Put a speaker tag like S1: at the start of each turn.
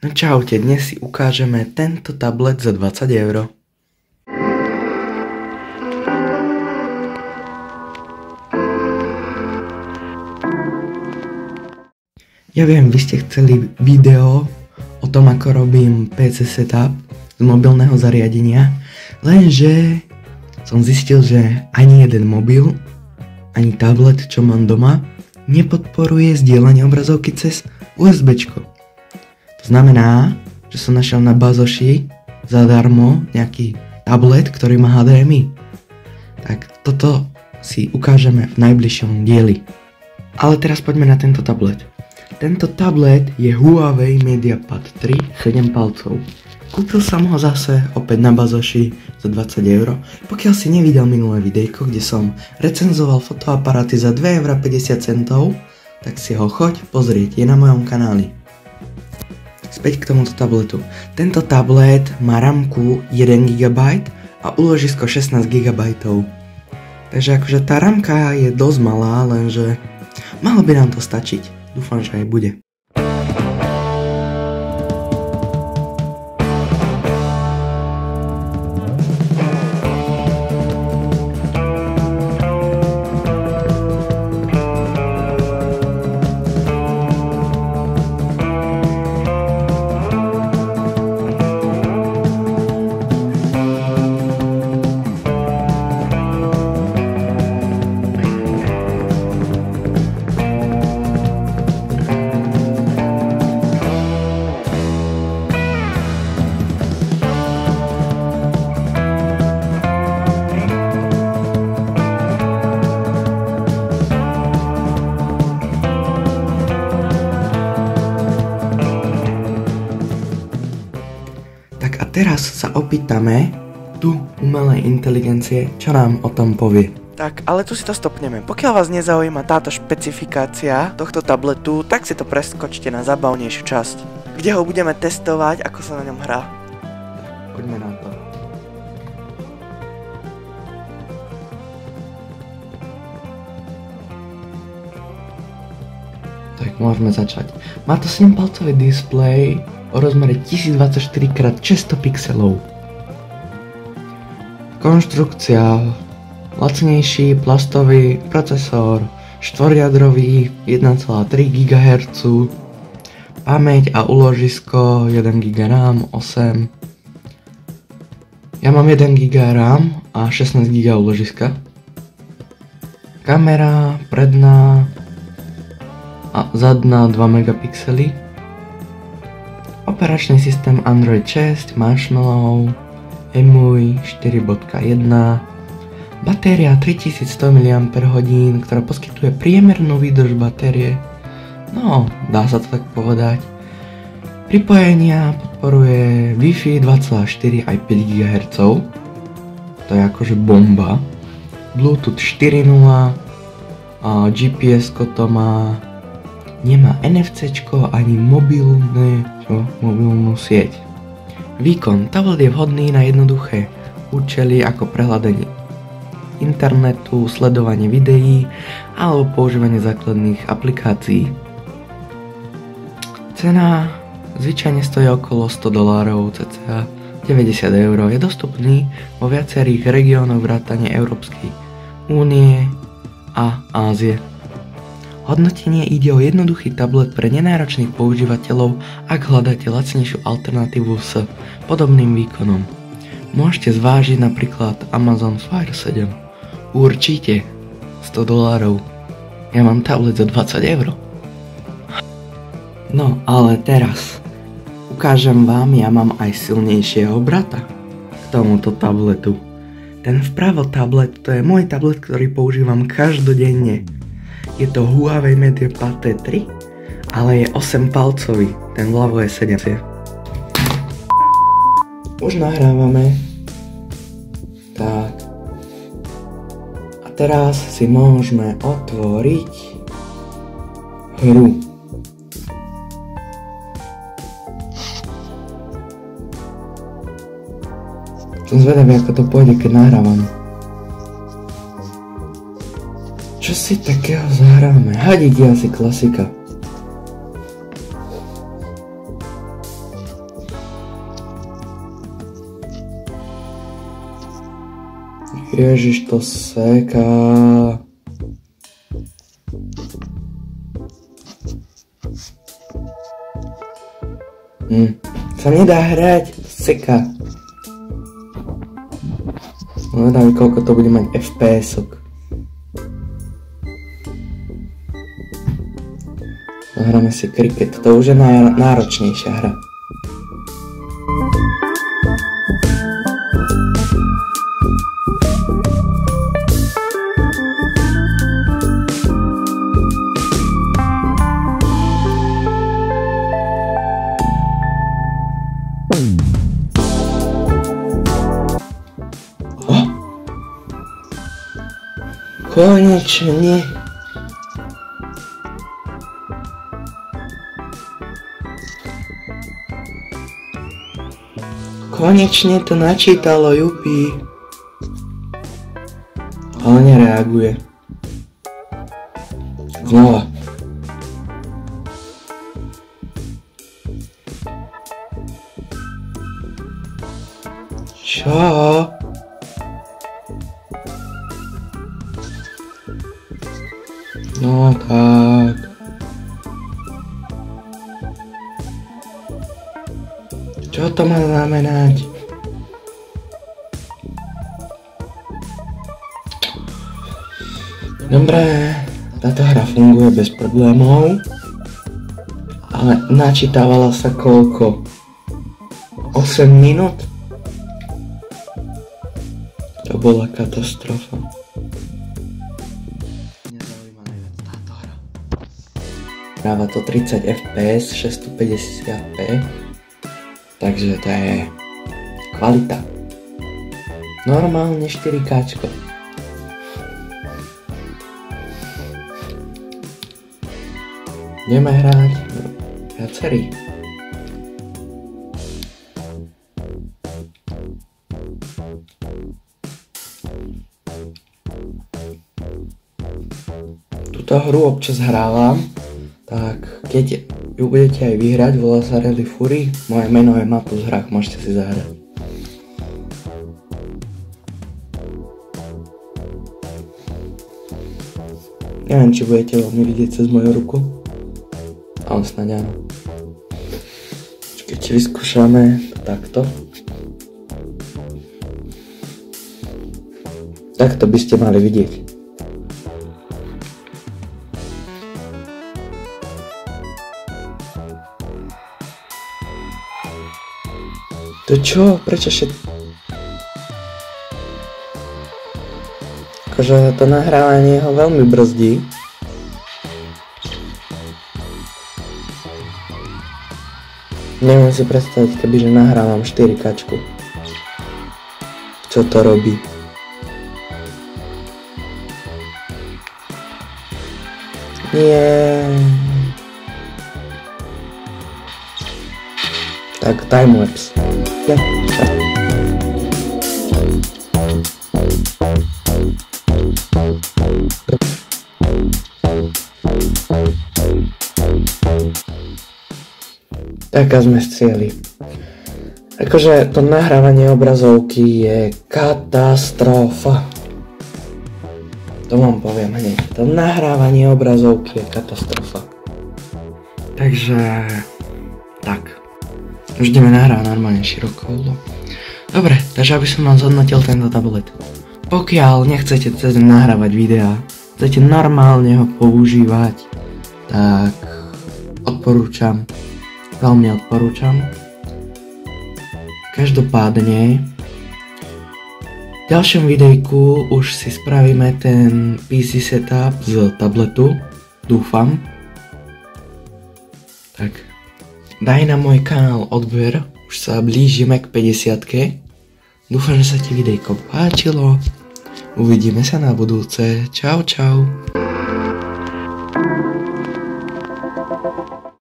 S1: No čaute, dnes si ukážeme tento tablet za 20 €. Ja viem, vy ste chceli video o tom, ako robím PC setup z mobilného zariadenia, lenže som zistil, že ani jeden mobil, ani tablet, čo mám doma, nepodporuje zdieľanie obrazovky cez USBčko. To znamená, že som našiel na Bazoši zadarmo nejaký tablet, ktorý má HDMI. Tak toto si ukážeme v najbližšom dieli. Ale teraz poďme na tento tablet. Tento tablet je Huawei MediaPad 3 7 palcov. Kúpil som ho zase opäť na Bazoši za 20 €. Pokiaľ si nevidel minulé videjko, kde som recenzoval fotoaparáty za 2,50 €, tak si ho choď pozrieť, je na mojom kanáli. Späť k tomuto tabletu. Tento tablet má ramku 1 GB a úložisko 16 GB. Takže akože tá ramka je dosť malá, lenže malo by nám to stačiť. Dúfam, že aj bude. Tak a teraz sa opýtame tu umelej inteligencie, čo nám o tom povie. Tak, ale tu si to stopneme. Pokiaľ vás nezaujíma táto špecifikácia tohto tabletu, tak si to preskočte na zábavnejšiu časť, kde ho budeme testovať, ako sa na ňom hrá. Poďme na to. Tak môžeme začať. Má to 7-palcový displej o rozmere 1024x600 pixelov. Konštrukcia, lacnejší plastový procesor, štvorjadrový 1,3 GHz, pamäť a úložisko 1 GB RAM, 8. Ja mám 1 GB RAM a 16 GB úložiska. Kamera predná a zadná 2 megapixely. Operačný systém Android 6, Marshmallow, EMUI 4.1, batéria 3100 mAh, ktorá poskytuje priemernú výdrž batérie, no dá sa to tak povedať. Pripojenia podporuje Wi-Fi 2,4 aj 5 GHz, to je akože bomba. Bluetooth 4.0, a GPS-ko to má, nemá NFC-čko ani mobilnú sieť. Výkon. Tablet je vhodný na jednoduché účely ako prehľadanie internetu, sledovanie videí alebo používanie základných aplikácií. Cena zvyčajne stojí okolo $100, cca 90 €. Je dostupný vo viacerých regiónoch vrátane Európskej únie a Ázie. Hodnotenie: ide o jednoduchý tablet pre nenáročných používateľov, ak hľadáte lacnejšiu alternatívu s podobným výkonom. Môžete zvážiť napríklad Amazon Fire 7. Určite $100. Ja mám tablet za 20 €. No ale teraz ukážem vám, ja mám aj silnejšieho brata k tomuto tabletu. Ten vpravo tablet, to je môj tablet, ktorý používam každodenne. Je to Huawei MediaPad T3, ale je 8-palcový, ten vľavo je 7. Už nahrávame. Tak. A teraz si môžeme otvoriť hru. Som zvedavý, ako to pôjde, keď nahrávam. Čo si takého zahráme? Hadiť je asi klasika. Ježiš, to seká. Sa nedá hrať, seká. No dám, koľko to bude mať FPS-ok. Hráme si kriket, to už je náročnejšia hra. Konečne. Konečne to načítalo, jupi. Ale nereaguje. Znova. Čo? No tak. Čo to má znamenať? Dobre, táto hra funguje bez problémov. Ale načítavala sa koľko? 8 minút? To bola katastrofa. Hráva to 30 fps, 650p, takže to je kvalita. Normálne 4K. Ideme hrať viacerí. Túto hru občas hrávam. Tak, keď ju budete aj vyhrať, volá sa Rally Fury, moje meno je Matus Hrách, môžete si zahrať. Neviem, či budete veľmi vidieť cez moju ruku, ale snáď áno. Keď vyskúšame takto. Takto by ste mali vidieť. To čo? Prečo akože to nahrávanie ho veľmi brzdí. Neviem si predstaviť, kebyže nahrávam 4K. Čo to robí? Nie. Tak, timelapse. Ja. Tak a sme v cieli. Akože to nahrávanie obrazovky je katastrofa. To vám poviem hneď. To nahrávanie obrazovky je katastrofa. Takže tak. Už ideme nahrávať normálne širokou. Dobre, takže aby som vám zhodnotil tento tablet. Pokiaľ nechcete nahrávať videá, chcete normálne ho používať, tak odporúčam. Veľmi odporúčam. Každopádne v ďalšom videjku už si spravíme ten PC setup z tabletu. Dúfam. Tak. Daj na môj kanál odber, už sa blížime k 50-ke. Dúfam, že sa ti videjko páčilo. Uvidíme sa na budúce. Čau, čau.